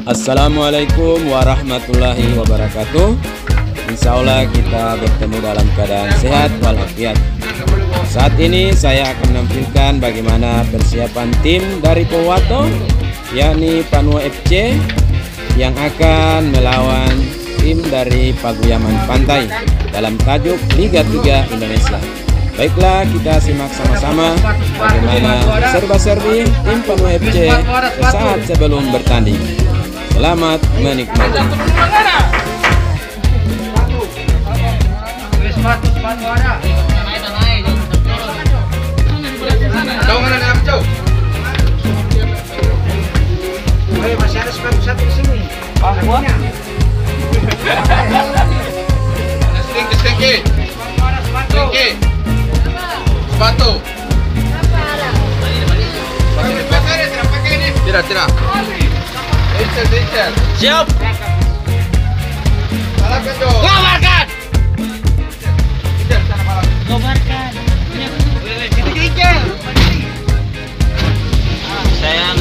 Assalamualaikum warahmatullahi wabarakatuh. Insya Allah kita bertemu dalam keadaan sehat walafiat. Saat ini saya akan menampilkan bagaimana persiapan tim dari Powato, yakni Panua FC, yang akan melawan tim dari Paguyaman Pantai dalam tajuk Liga 3 Indonesia. Baiklah, kita simak sama-sama bagaimana serba-serbi tim Panua FC sesaat sebelum bertanding. Selamat menikmati. Masih ada sepatu satu di sini. Sepatu. Tidak. Siap. Ngobarkan. Saya